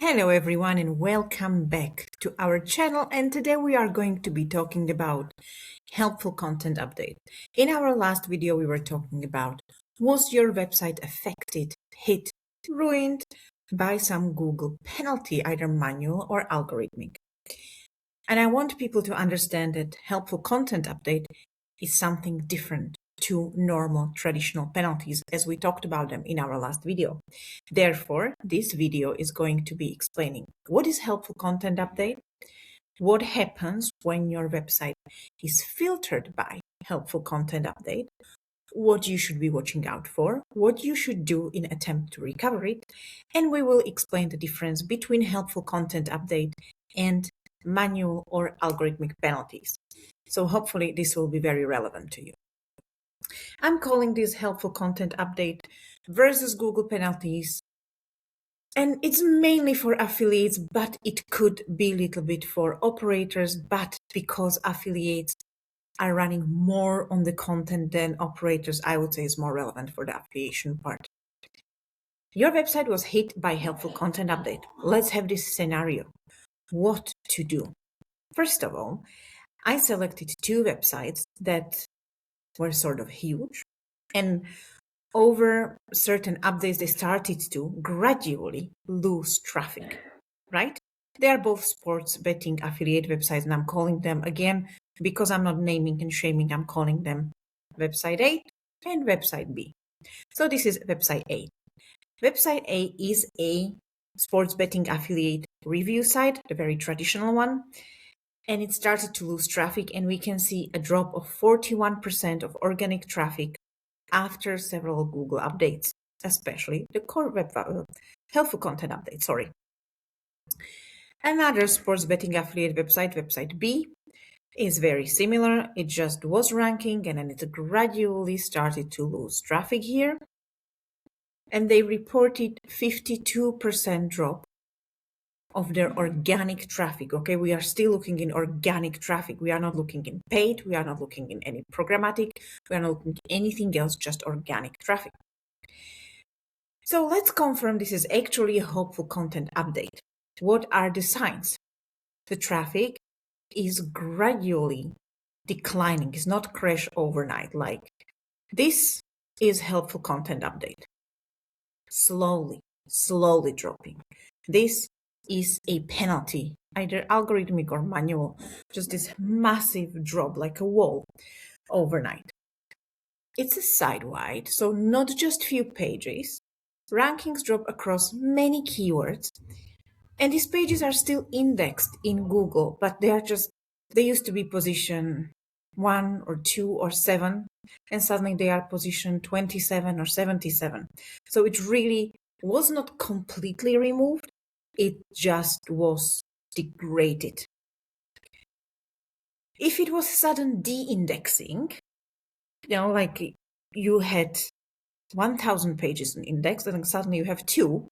Hello everyone and welcome back to our channel, and today we are going to be talking about helpful content update. In our last video we were talking about, was your website affected, hit, ruined by some Google penalty, either manual or algorithmic? And I want people to understand that helpful content update is something different to normal traditional penalties, as we talked about them in our last video. Therefore, this video is going to be explaining what is helpful content update, what happens when your website is filtered by helpful content update, what you should be watching out for, what you should do in attempt to recover it, and we will explain the difference between helpful content update and manual or algorithmic penalties. So hopefully this will be very relevant to you. I'm calling this helpful content update versus Google penalties. And it's mainly for affiliates, but it could be a little bit for operators, but because affiliates are running more on the content than operators, I would say is more relevant for the affiliation part. Your website was hit by helpful content update. Let's have this scenario. What to do? First of all, I selected two websites that were sort of huge, and over certain updates, they started to gradually lose traffic, right? They are both sports betting affiliate websites, and I'm calling them, again, because I'm not naming and shaming, I'm calling them website A and website B. So this is website A. Website A is a sports betting affiliate review site, the very traditional one, and it started to lose traffic, and we can see a drop of 41% of organic traffic after several Google updates, especially the core web helpful content update. Another sports betting affiliate website, website B, is very similar. It just was ranking and then it gradually started to lose traffic here. And they reported 52% drop of their organic traffic. Okay, we are still looking in organic traffic. We are not looking in paid. We are not looking in any programmatic. We are not looking at anything else, just organic traffic. So let's confirm this is actually a helpful content update. What are the signs? The traffic is gradually declining. It's not crash overnight. Like, this is helpful content update. Slowly dropping. This is a penalty, either algorithmic or manual, just this massive drop like a wall overnight. It's a site-wide, so not just few pages. Rankings drop across many keywords, and these pages are still indexed in Google, but they used to be position 1 or 2 or 7, and suddenly they are position 27 or 77. So it really was not completely removed, it just was degraded. If it was sudden de-indexing, like you had 1,000 pages in index and suddenly you have 2,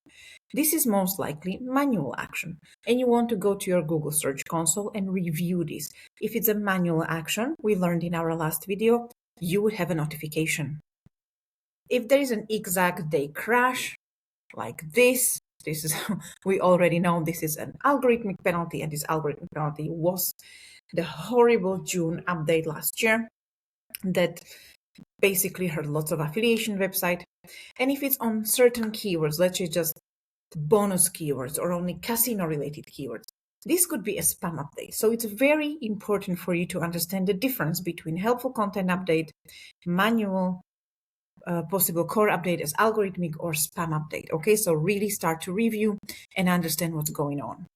this is most likely manual action, and you want to go to your Google Search Console and review this. If it's a manual action, we learned in our last video, you would have a notification. If there is an exact day crash like this is we already know this is an algorithmic penalty, and this algorithmic penalty was the horrible June update last year that basically hurt lots of affiliation website. And if it's on certain keywords, let's say just bonus keywords or only casino related keywords, this could be a spam update. So it's very important for you to understand the difference between helpful content update, manual, possible core update as algorithmic, or spam update. Okay, so really start to review and understand what's going on.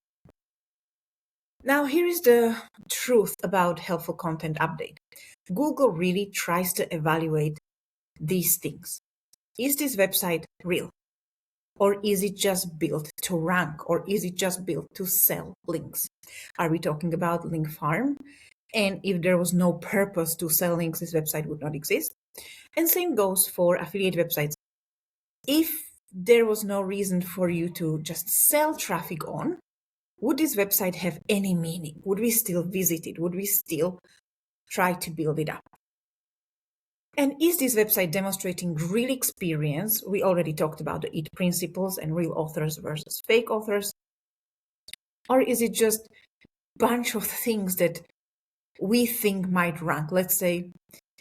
Now, here is the truth about helpful content update. Google really tries to evaluate these things. Is this website real? Or is it just built to rank? Or is it just built to sell links? Are we talking about link farm? And if there was no purpose to sell links, this website would not exist. And same goes for affiliate websites. If there was no reason for you to just sell traffic on, would this website have any meaning? Would we still visit it? Would we still try to build it up? And is this website demonstrating real experience? We already talked about the EAT principles and real authors versus fake authors. Or is it just a bunch of things that we think might rank? Let's say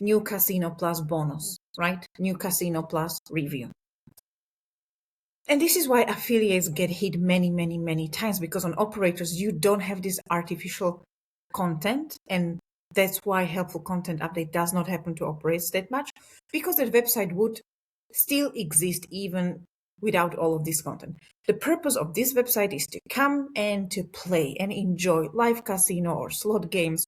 new casino plus bonus, right? New casino plus review. And this is why affiliates get hit many, many, many times, because on operators, you don't have this artificial content. And that's why helpful content update does not happen to operators that much, because that website would still exist even without all of this content. The purpose of this website is to come and to play and enjoy live casino or slot games,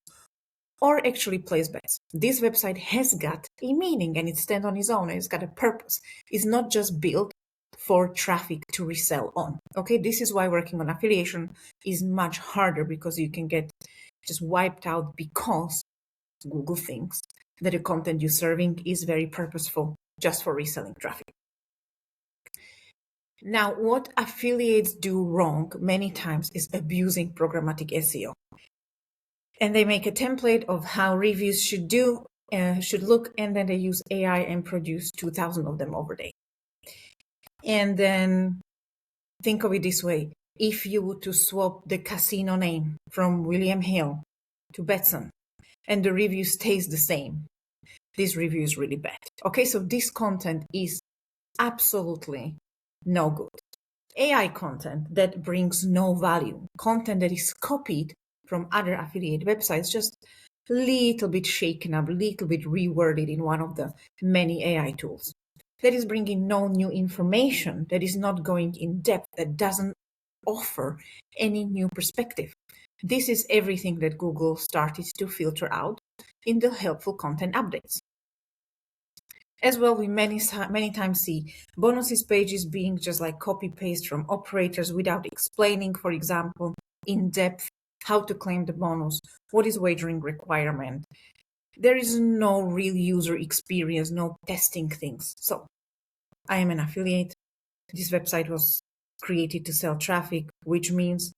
or actually place bets. This website has got a meaning and it stands on its own and it's got a purpose. It's not just built for traffic to resell on. Okay, this is why working on affiliation is much harder, because you can get just wiped out because Google thinks that the content you're serving is very purposeful just for reselling traffic. Now, what affiliates do wrong many times is abusing programmatic SEO. And they make a template of how reviews should look, and then they use AI and produce 2,000 of them over day. And then think of it this way. If you were to swap the casino name from William Hill to Betson and the review stays the same, this review is really bad. Okay, so this content is absolutely no good. AI content that brings no value, content that is copied from other affiliate websites, just a little bit shaken up, a little bit reworded in one of the many AI tools. That is bringing no new information, that is not going in depth, that doesn't offer any new perspective. This is everything that Google started to filter out in the helpful content updates. As well, we many times see bonuses pages being just like copy paste from operators without explaining, for example, in depth how to claim the bonus, what is wagering requirement. There is no real user experience, no testing things. So I am an affiliate. This website was created to sell traffic, which means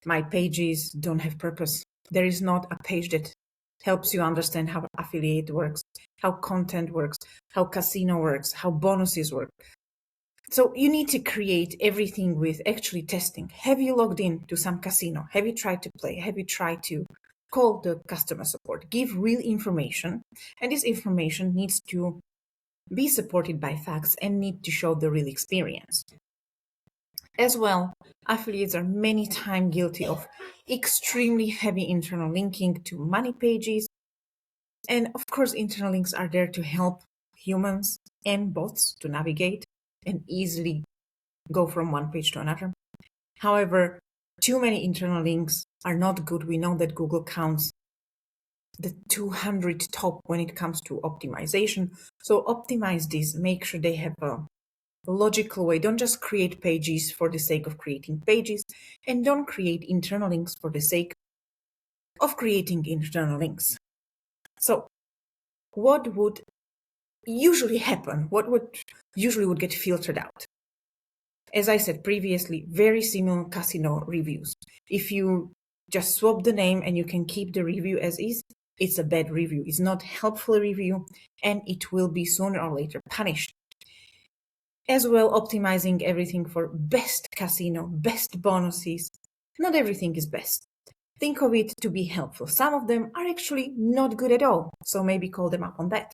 my pages don't have purpose. There is not a page that helps you understand how affiliate works, how content works, how casino works, how bonuses work. So you need to create everything with actually testing. Have you logged in to some casino? Have you tried to play? Have you tried to call the customer support? Give real information. And this information needs to be supported by facts and need to show the real experience. As well, affiliates are many times guilty of extremely heavy internal linking to money pages. And of course, internal links are there to help humans and bots to navigate and easily go from one page to another. However, too many internal links are not good. We know that Google counts the 200 top when it comes to optimization. So optimize these, make sure they have a logical way. Don't just create pages for the sake of creating pages, and don't create internal links for the sake of creating internal links. So what would usually happen? What would usually get filtered out? As I said previously, very similar casino reviews. If you just swap the name and you can keep the review as is, it's a bad review. It's not helpful review, and it will be sooner or later punished. As well, optimizing everything for best casino, best bonuses. Not everything is best. Think of it to be helpful. Some of them are actually not good at all, so maybe call them up on that.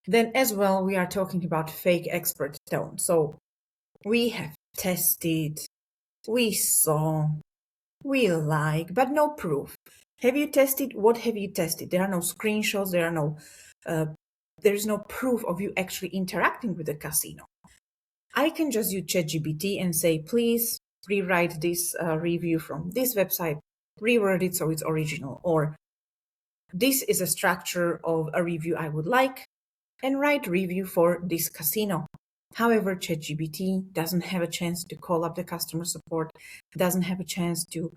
Then as well, we are talking about fake expert tone. So we have tested, we saw, we like, but no proof. Have you tested? What have you tested? There are no screenshots, there is no proof of you actually interacting with the casino. I can just use ChatGPT and say, please rewrite this review from this website, reword it so it's original, or this is a structure of a review I would like, and write review for this casino. However, ChatGPT doesn't have a chance to call up the customer support, doesn't have a chance to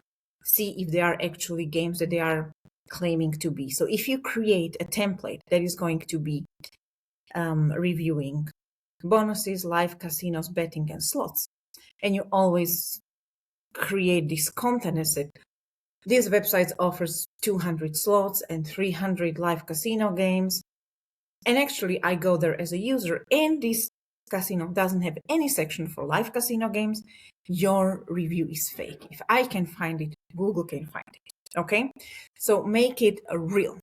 see if there are actually games that they are claiming to be. So if you create a template that is going to be reviewing bonuses, live casinos, betting, and slots, and you always create this content as it, this website offers 200 slots and 300 live casino games, and actually I go there as a user, and this casino doesn't have any section for live casino games, your review is fake. If I can find it, Google can find it. Okay? So make it a real.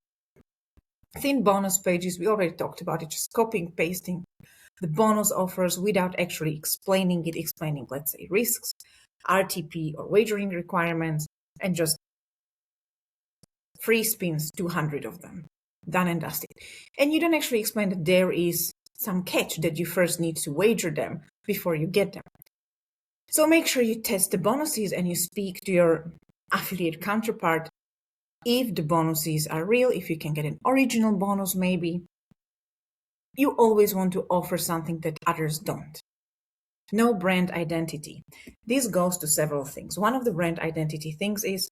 Thin bonus pages, we already talked about it, just copying, pasting the bonus offers without actually explaining it, let's say, risks, RTP or wagering requirements, and just free spins, 200 of them. Done and dusted. And you don't actually explain that there is some catch, that you first need to wager them before you get them. So make sure you test the bonuses and you speak to your affiliate counterpart if the bonuses are real, if you can get an original bonus maybe. You always want to offer something that others don't. No brand identity. This goes to several things. One of the brand identity things is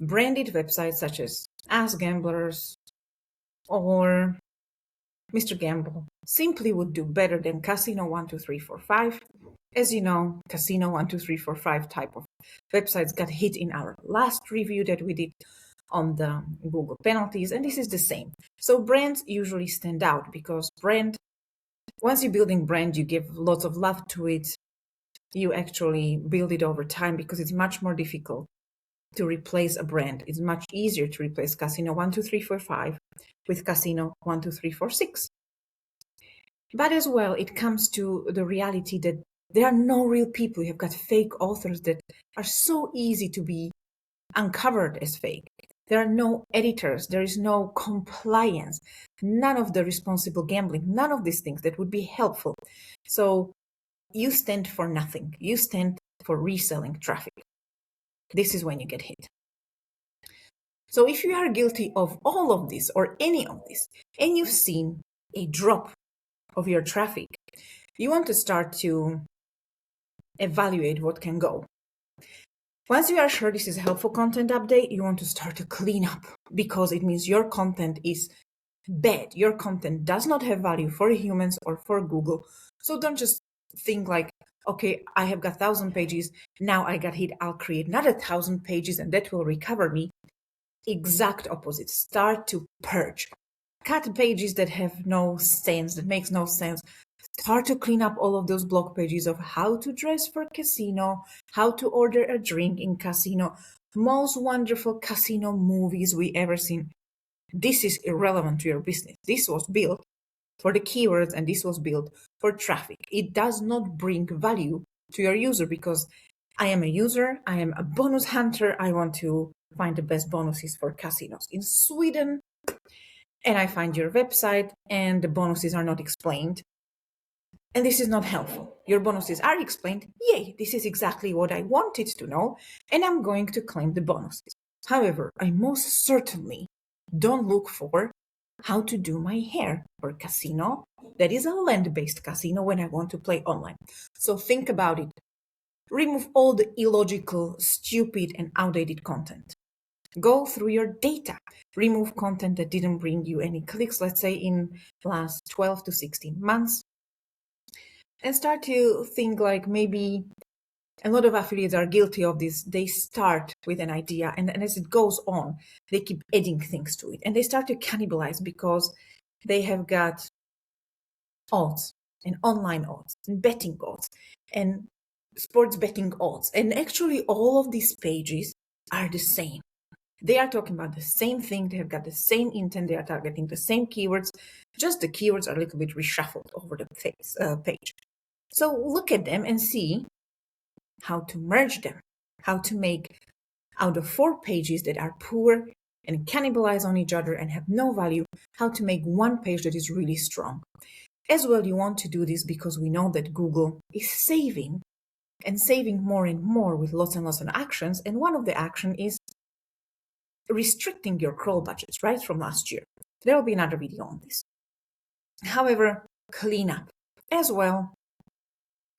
branded websites such as Ask Gamblers or Mr. Gamble simply would do better than Casino 12345. As you know, Casino 12345 type of websites got hit in our last review that we did on the Google penalties, and this is the same. So brands usually stand out because once you're building brand, you give lots of love to it. You actually build it over time because it's much more difficult to replace a brand. It's much easier to replace Casino 12345 with Casino 12346. But as well, it comes to the reality that there are no real people. You've got fake authors that are so easy to be uncovered as fake. There are no editors. There is no compliance. None of the responsible gambling. None of these things that would be helpful. So you stand for nothing. You stand for reselling traffic. This is when you get hit. So if you are guilty of all of this or any of this, and you've seen a drop of your traffic, you want to start to evaluate what can go. Once you are sure this is a helpful content update, you want to start to clean up because it means your content is bad. Your content does not have value for humans or for Google. So don't just think like, okay, I have got 1,000 pages. Now I got hit. I'll create another 1,000 pages and that will recover me. Exact opposite. Start to purge. Cut pages that have no sense, that makes no sense. Start to clean up all of those blog pages of how to dress for casino, how to order a drink in casino, most wonderful casino movies we ever seen. This is irrelevant to your business. This was built for the keywords and this was built for traffic. It does not bring value to your user because I am a user, I am a bonus hunter, I want to find the best bonuses for casinos in Sweden, and I find your website and the bonuses are not explained. And this is not helpful. Your bonuses are explained. Yay, this is exactly what I wanted to know, and I'm going to claim the bonuses. However, I most certainly don't look for how to do my hair for casino that is a land-based casino when I want to play online. So think about it. Remove all the illogical, stupid, and outdated content. Go through your data. Remove content that didn't bring you any clicks, let's say in the last 12 to 16 months. And start to think like maybe a lot of affiliates are guilty of this. They start with an idea and as it goes on, they keep adding things to it. And they start to cannibalize because they have got odds and online odds and betting odds and sports betting odds. And actually all of these pages are the same. They are talking about the same thing. They have got the same intent. They are targeting the same keywords. Just the keywords are a little bit reshuffled over the page. So look at them and see how to merge them, how to make out of 4 pages that are poor and cannibalize on each other and have no value, how to make one page that is really strong. As well, you want to do this because we know that Google is saving and saving more and more with lots and lots of actions. And one of the action is restricting your crawl budgets, right, from last year. There will be another video on this. However, clean up as well.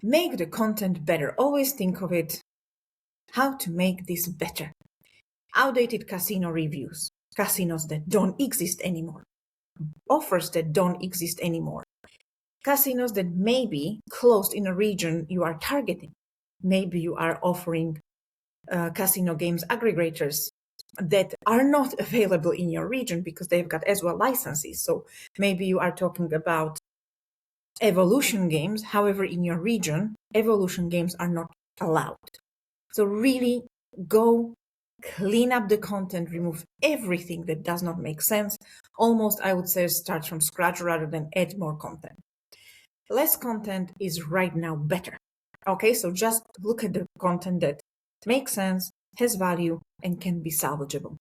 Make the content better. Always think of it, how to make this better. Outdated casino reviews, casinos that don't exist anymore, offers that don't exist anymore, casinos that may be closed in a region you are targeting. Maybe you are offering casino games aggregators that are not available in your region because they've got as well licenses. So maybe you are talking about evolution games. However, in your region, evolution games are not allowed. So really go clean up the content, remove everything that does not make sense. Almost, I would say, start from scratch rather than add more content. Less content is right now better. Okay, so just look at the content that makes sense, has value, and can be salvageable.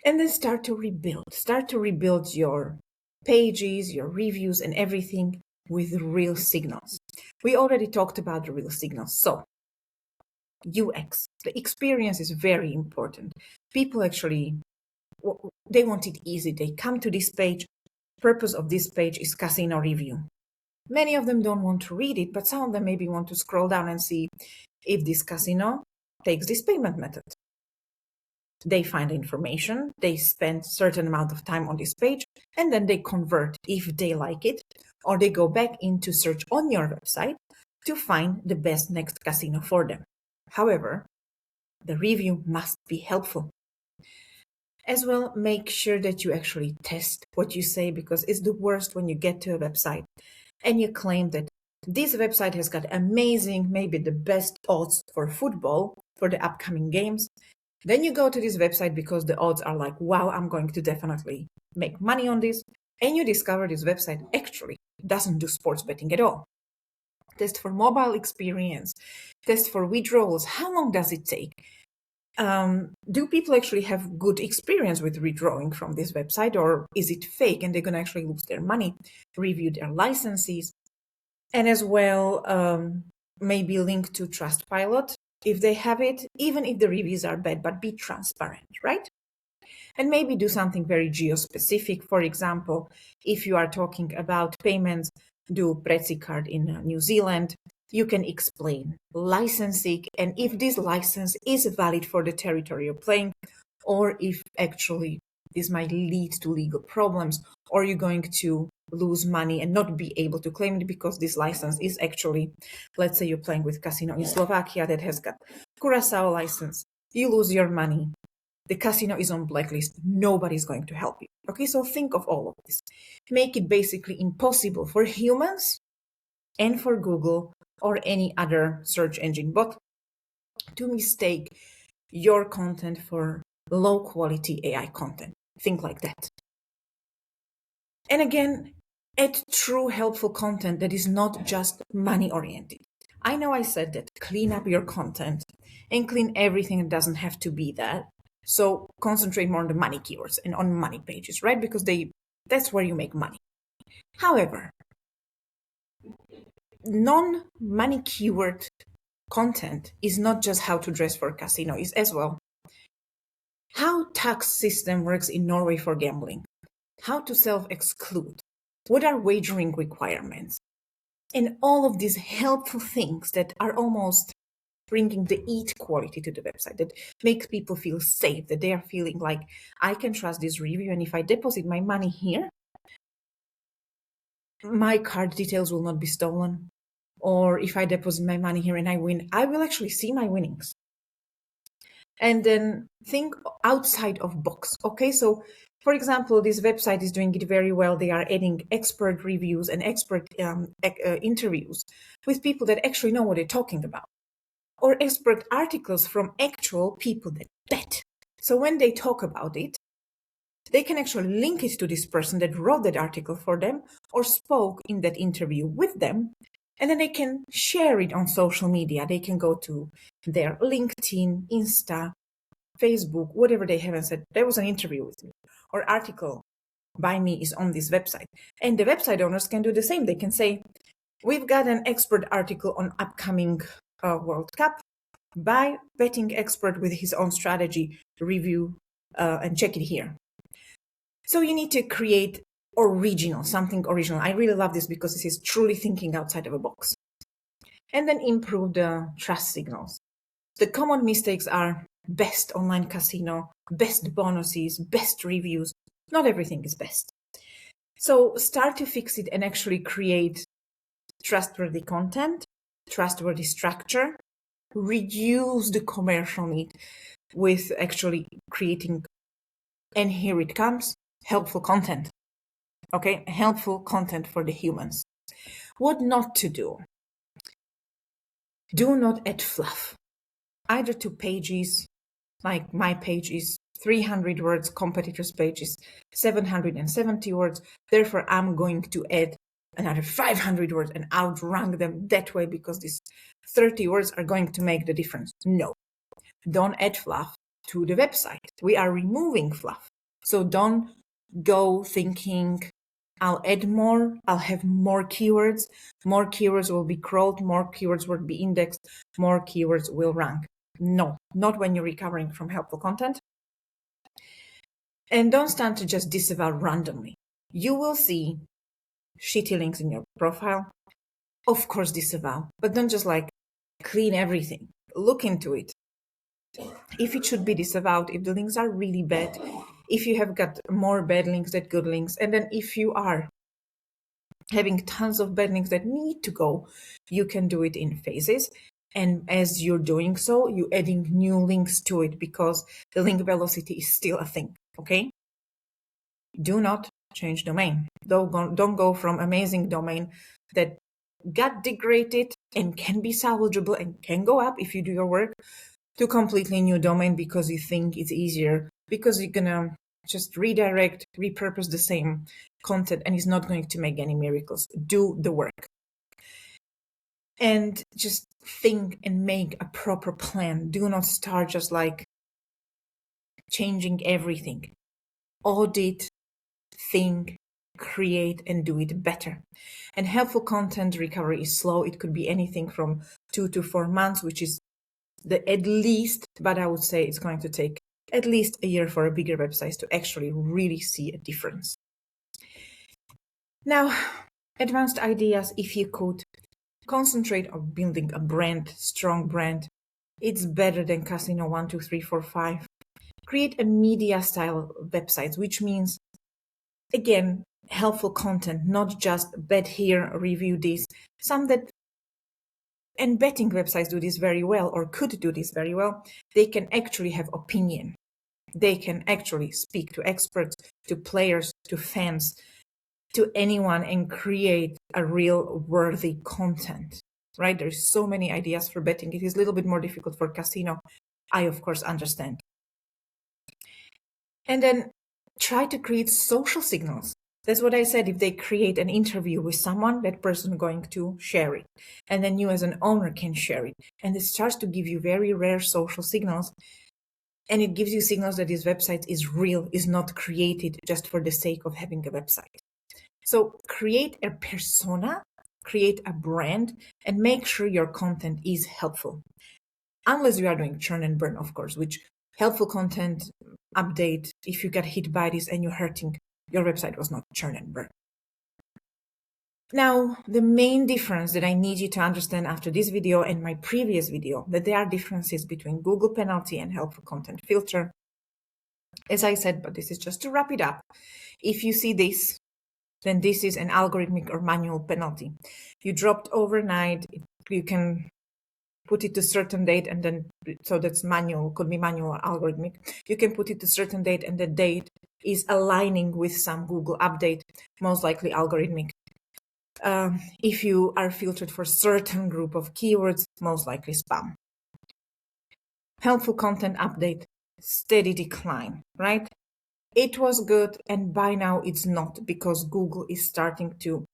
And then start to rebuild. Start to rebuild your pages, your reviews, and everything with real signals. We already talked about the real signals. So UX, the experience is very important. People actually, they want it easy. They come to this page. Purpose of this page is casino review. Many of them don't want to read it, but some of them maybe want to scroll down and see if this casino takes this payment method. They find the information, they spend certain amount of time on this page, and then they convert if they like it, or they go back into search on your website to find the best next casino for them. However, the review must be helpful. As well, make sure that you actually test what you say, because it's the worst when you get to a website and you claim that this website has got amazing, maybe the best odds for football for the upcoming games. Then you go to this website because the odds are like, wow, I'm going to definitely make money on this. And you discover this website actually doesn't do sports betting at all. Test for mobile experience, test for withdrawals. How long does it take? Do people actually have good experience with withdrawing from this website, or is it fake and they're going to actually lose their money? Review their licenses, and as well, maybe link to Trustpilot if they have it, even if the reviews are bad, but be transparent, right? And maybe do something very geo-specific. For example, if you are talking about payments, do Prezi card in New Zealand. You can explain licensing and if this license is valid for the territory you're playing, or if actually this might lead to legal problems, or you're going to lose money and not be able to claim it because this license is actually, let's say you're playing with casino in Slovakia that has got Curacao license, you lose your money. The casino is on blacklist. Nobody's going to help you. Okay, so think of all of this. Make it basically impossible for humans and for Google or any other search engine bot to mistake your content for low quality AI content. Think like that. And again, add true helpful content that is not just money oriented. I know I said that clean up your content and clean everything that doesn't have to be that. So concentrate more on the money keywords and on money pages, right? Because that's where you make money. However, non-money keyword content is not just how to dress for casino, it's as well how tax system works in Norway for gambling, how to self-exclude, what are wagering requirements, and all of these helpful things that are almost bringing the EAT quality to the website, that makes people feel safe, that they are feeling like I can trust this review, and if I deposit my money here, my card details will not be stolen. Or if I deposit my money here and I win, I will actually see my winnings. And then think outside of box. Okay, so for example, this website is doing it very well. They are adding expert reviews and expert interviews with people that actually know what they're talking about, or expert articles from actual people that bet. So when they talk about it, they can actually link it to this person that wrote that article for them or spoke in that interview with them. And then they can share it on social media. They can go to their LinkedIn, Insta, Facebook, whatever they have, and said, there was an interview with me or article by me is on this website. And the website owners can do the same. They can say, we've got an expert article on upcoming World Cup by betting expert with his own strategy review and check it here. So you need to create something original. I really love this because this is truly thinking outside of a box. And then improve the trust signals. The common mistakes are best online casino, best bonuses, best reviews. Not everything is best. So start to fix it and actually create trustworthy content, trustworthy structure, reduce the commercial need with actually creating, and here it comes, helpful content. Okay, helpful content for the humans. What not to do? Do not add fluff, either to pages, like my page is 300 words, competitors' page is 770 words. Therefore, I'm going to add another 500 words and outrank them that way because these 30 words are going to make the difference. No, don't add fluff to the website. We are removing fluff. So don't go thinking, I'll add more, I'll have more keywords will be crawled, more keywords will be indexed, more keywords will rank. No, not when you're recovering from helpful content. And don't start to just disavow randomly. You will see shitty links in your profile. Of course, disavow, but don't just like clean everything. Look into it. If it should be disavowed, if the links are really bad, if you have got more bad links than good links, and then if you are having tons of bad links that need to go, you can do it in phases. And as you're doing so, you're adding new links to it because the link velocity is still a thing, okay? Do not change domain. Don't go from amazing domain that got degraded and can be salvageable and can go up if you do your work to completely new domain because you think it's easier, because you're gonna just redirect, repurpose the same content and it's not going to make any miracles. Do the work. And just think and make a proper plan. Do not start just like changing everything. Audit, think, create, and do it better. And helpful content recovery is slow. It could be anything from 2 to 4 months, which is the at least, but I would say it's going to take at least a year for a bigger website to actually really see a difference. Now, advanced ideas, if you could concentrate on building a brand, strong brand, it's better than Casino 1, 2, 3, 4, 5. Create a media style website, which means, again, helpful content, not just bet here, review this. Some that, and betting websites do this very well or could do this very well. They can actually have opinion. They can actually speak to experts, to players, to fans, to anyone and create a real worthy content, right? There's so many ideas for betting. It is a little bit more difficult for casino. I, of course, understand. And then try to create social signals. That's what I said. If they create an interview with someone, that person going to share it. And then you as an owner can share it. And it starts to give you very rare social signals. And it gives you signals that this website is real, is not created just for the sake of having a website. So create a persona, create a brand, and make sure your content is helpful. Unless you are doing churn and burn, of course, which helpful content update, if you get hit by this and you're hurting, your website was not churn and burn. Now, the main difference that I need you to understand after this video and my previous video, that there are differences between Google penalty and helpful content filter. As I said, but this is just to wrap it up. If you see this, then this is an algorithmic or manual penalty. You dropped overnight, you can put it to certain date and then, so that's manual, could be manual or algorithmic. You can put it to certain date and the date is aligning with some Google update, most likely algorithmic. If you are filtered for certain group of keywords, most likely spam. Helpful content update, steady decline, right? It was good and by now it's not because Google is starting to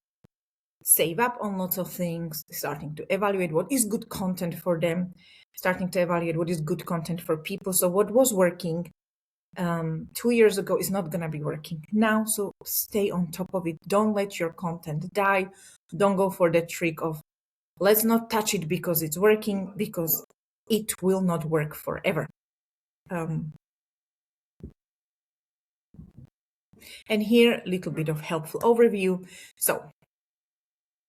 save up on lots of things, starting to evaluate what is good content for them, starting to evaluate what is good content for people. So what was working 2 years ago is not going to be working now. So stay on top of it. Don't let your content die. Don't go for the trick of let's not touch it because it's working, because it will not work forever. And here, a little bit of helpful overview. So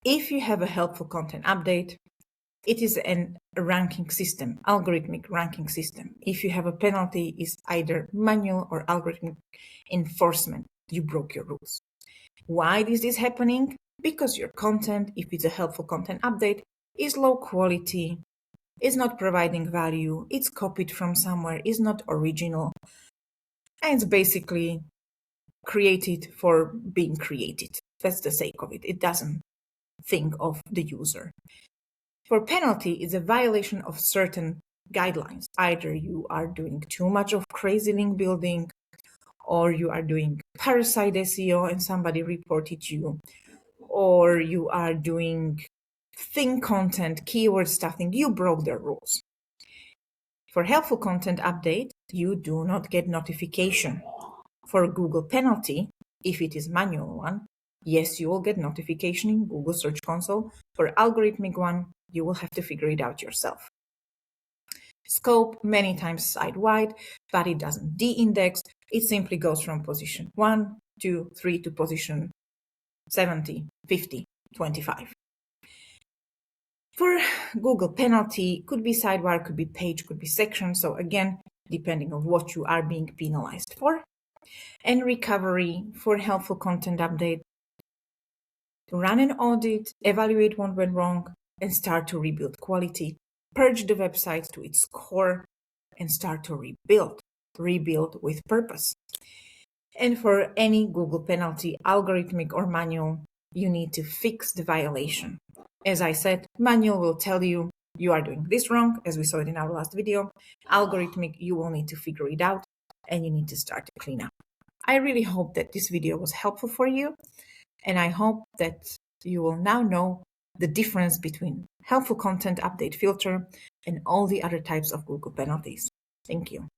if you have a helpful content update, it is a ranking system, algorithmic ranking system. If you have a penalty, it's either manual or algorithmic enforcement. You broke your rules. Why is this happening? Because your content, if it's a helpful content update, is low quality, is not providing value, it's copied from somewhere, is not original, and it's basically created for being created. That's the sake of it. It doesn't think of the user. For penalty, it's a violation of certain guidelines. Either you are doing too much of crazy link building, or you are doing parasite SEO and somebody reported you, or you are doing thin content, keyword stuffing, you broke the rules. For helpful content update, you do not get notification. For Google penalty, if it is manual one, yes, you will get notification in Google Search Console. For algorithmic one, you will have to figure it out yourself. Scope, many times site-wide, but it doesn't de-index. It simply goes from position 1, 2, 3 to position 70, 50, 25. For Google penalty, could be sidebar, could be page, could be section. So again, depending on what you are being penalized for. And recovery, for helpful content update, run an audit, evaluate what went wrong, and start to rebuild quality. Purge the website to its core and start to rebuild with purpose. And for any Google penalty, algorithmic or manual, you need to fix the violation. As I said, manual will tell you you are doing this wrong, as we saw it in our last video. Algorithmic, you will need to figure it out and you need to start to clean up. I really hope that this video was helpful for you, and I hope that you will now know the difference between helpful content update filter and all the other types of Google penalties. Thank you.